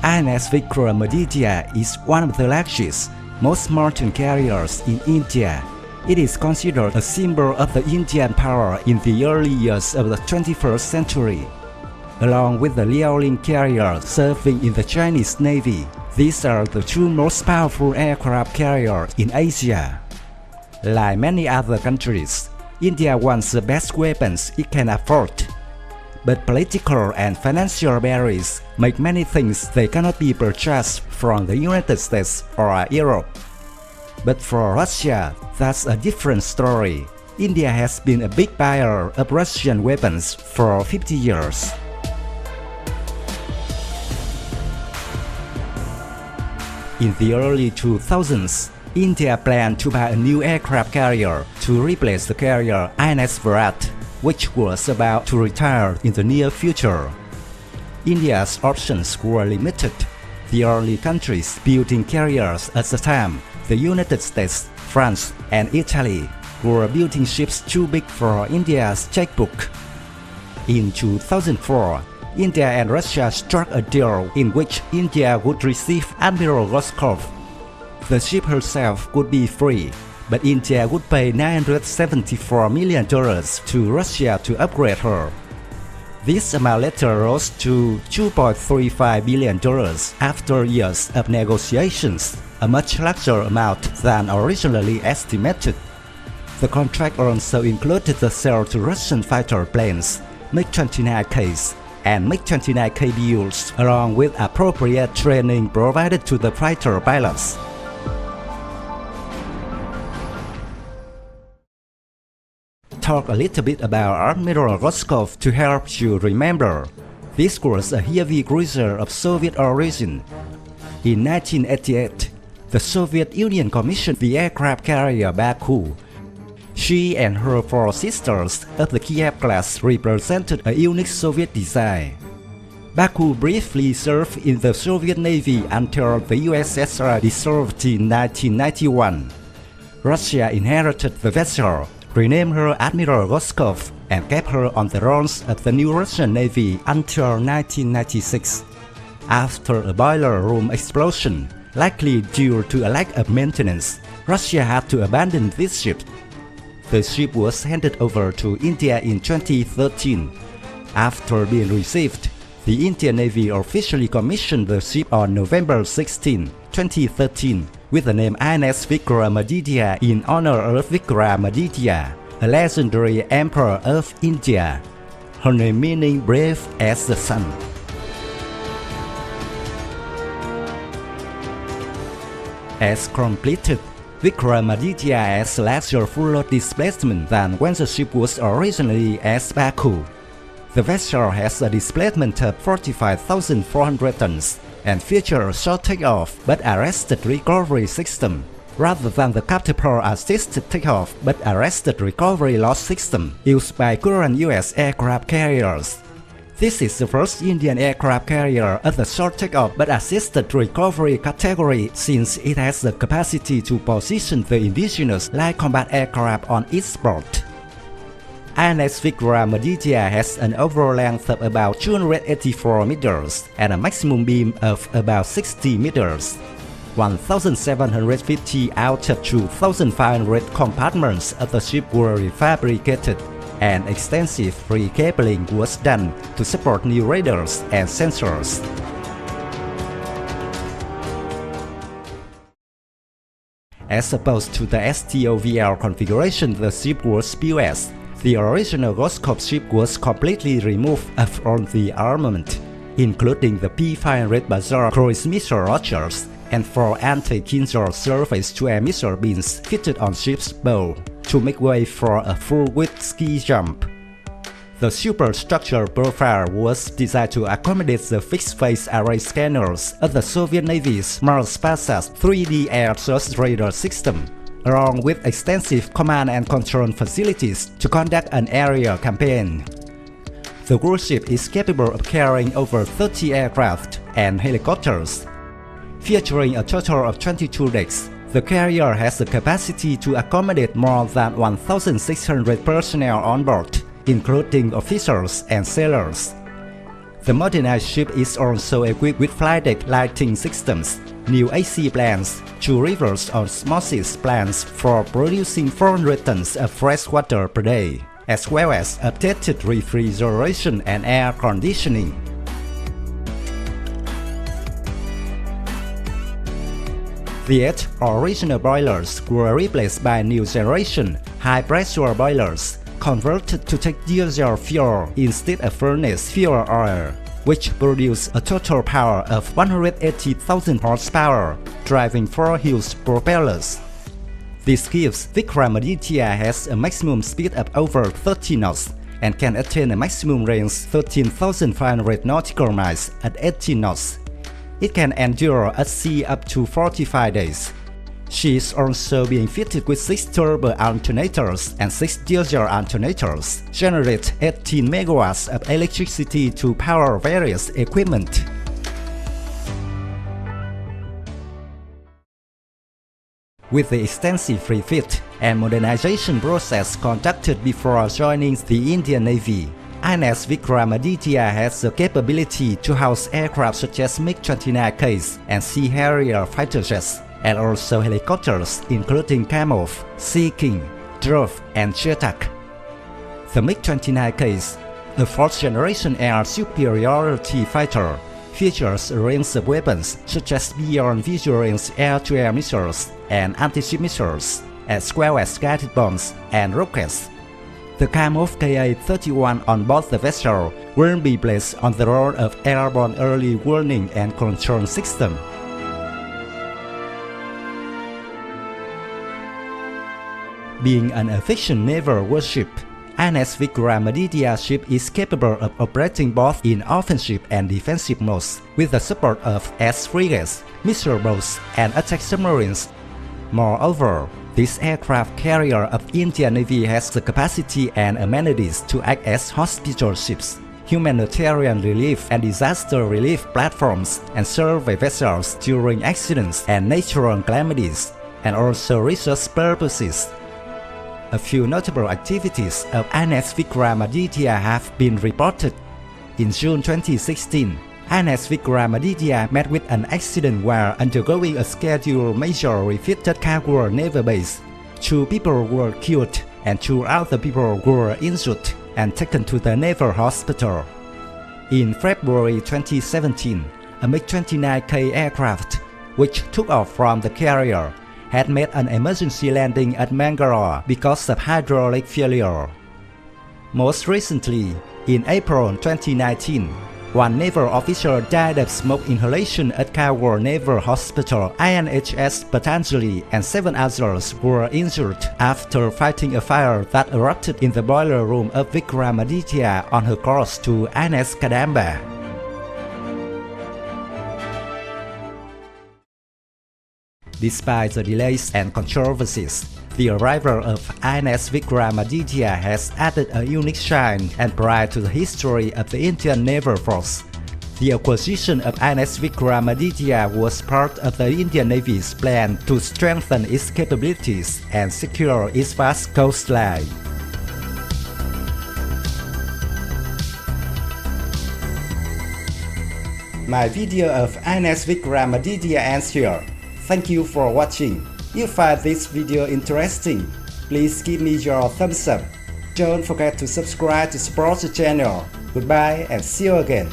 INS Vikramaditya is one of the largest, most modern carriers in India. It is considered a symbol of the Indian power in the early years of the 21st century. Along with the Liaoning carrier serving in the Chinese Navy, these are the two most powerful aircraft carriers in Asia. Like many other countries, India wants the best weapons it can afford. But political and financial barriers make many things they cannot be purchased from the United States or Europe. But for Russia, that's a different story. India has been a big buyer of Russian weapons for 50 years. In the early 2000s, India planned to buy a new aircraft carrier to replace the carrier INS Virat, which was about to retire in the near future. India's options were limited. The only countries building carriers at the time, the United States, France, and Italy, were building ships too big for India's checkbook. In 2004, India and Russia struck a deal in which India would receive Admiral Gorshkov. The ship herself would be free, but India would pay $974 million to Russia to upgrade her. This amount later rose to $2.35 billion after years of negotiations, a much larger amount than originally estimated. The contract also included the sale to Russian fighter planes, MiG-29Ks, and MiG-29K builds, along with appropriate training provided to the fighter pilots. Talk a little bit about Admiral Gorshkov to help you remember. This was a heavy cruiser of Soviet origin. In 1988, the Soviet Union commissioned the aircraft carrier Baku. She and her four sisters of the Kiev-class represented a unique Soviet design. Baku briefly served in the Soviet Navy until the USSR dissolved in 1991. Russia inherited the vessel, renamed her Admiral Gorshkov, and kept her on the rolls of the new Russian Navy until 1996. After a boiler room explosion, likely due to a lack of maintenance, Russia had to abandon this ship. The ship was handed over to India in 2013. After being received, the Indian Navy officially commissioned the ship on November 16, 2013, with the name INS Vikramaditya in honor of Vikramaditya, a legendary emperor of India. Her name meaning brave as the sun. As completed, Vikramaditya has larger full-load displacement than when the ship was originally at Baku. The vessel has a displacement of 45,400 tons and features a short takeoff but arrested recovery system, rather than the catapult-assisted takeoff but arrested recovery loss system used by current US aircraft carriers. This is the first Indian aircraft carrier of the short takeoff but assisted recovery category, since it has the capacity to position the indigenous light combat aircraft on its port. INS Vikramaditya has an overall length of about 284 meters and a maximum beam of about 60 meters. 1,750 out of 2,500 compartments of the ship were refabricated, and extensive recabling was done to support new radars and sensors. As opposed to the STOVL configuration the ship was built as, the original Gorshkov ship was completely removed from the armament, including the P-500 Bazar cruise missile launchers and 4 anti-Kinzhal surface-to-air missile beams fitted on ship's bow to make way for a full-width ski jump. The superstructure profile was designed to accommodate the fixed-phase array scanners of the Soviet Navy's Mars Passat 3D air source radar system, along with extensive command and control facilities to conduct an aerial campaign. The cruise ship is capable of carrying over 30 aircraft and helicopters. Featuring a total of 22 decks, the carrier has the capacity to accommodate more than 1,600 personnel on board, including officers and sailors. The modernized ship is also equipped with flight deck lighting systems, new AC plants, 2 rivers osmosis plants for producing 400 tons of fresh water per day, as well as updated refrigeration and air conditioning. The 8 original boilers were replaced by new generation high-pressure boilers, converted to take diesel fuel instead of furnace fuel oil, which produce a total power of 180,000 horsepower, driving 4 huge propellers. This gives Vikramaditya has a maximum speed of over 30 knots and can attain a maximum range 13,500 nautical miles at 18 knots. It can endure at sea up to 45 days. She is also being fitted with 6 turbo alternators and 6 diesel alternators, generate 18 megawatts of electricity to power various equipment. With the extensive refit and modernization process conducted before joining the Indian Navy, INS Vikramaditya has the capability to house aircraft such as MiG-29Ks and Sea Harrier fighter jets, and also helicopters including Camel, Sea King, Dove, and Chetak. The MiG-29Ks, a 4th-generation air superiority fighter, features a range of weapons such as beyond visual range air-to-air missiles and anti-ship missiles, as well as guided bombs and rockets. The Camel Ka-31 on board the vessel will be placed on the role of airborne early warning and control system. Being an efficient naval warship, INS Vikramaditya ship is capable of operating both in offensive and defensive modes with the support of frigates, missile boats, and attack submarines. Moreover, this aircraft carrier of Indian Navy has the capacity and amenities to act as hospital ships, humanitarian relief and disaster relief platforms, and survey vessels during accidents and natural calamities, and also research purposes. A few notable activities of INS Vikramaditya have been reported. In June 2016, INS Vikramaditya met with an accident while undergoing a scheduled major refit at Kiev naval base. 2 people were killed and 2 other people were injured and taken to the naval hospital. In February 2017, a MiG-29K aircraft, which took off from the carrier, had made an emergency landing at Bangalore because of hydraulic failure. Most recently, in April 2019, 1 naval officer died of smoke inhalation at Kiev Naval Hospital INHS Patanjali, and 7 others were injured after fighting a fire that erupted in the boiler room of Vikramaditya on her course to INS Kadamba. Despite the delays and controversies, the arrival of INS Vikramaditya has added a unique shine and pride to the history of the Indian Naval Force. The acquisition of INS Vikramaditya was part of the Indian Navy's plan to strengthen its capabilities and secure its vast coastline. My video of INS Vikramaditya ends here. Thank you for watching. If you find this video interesting, please give me your thumbs up. Don't forget to subscribe to support the channel. Goodbye and see you again.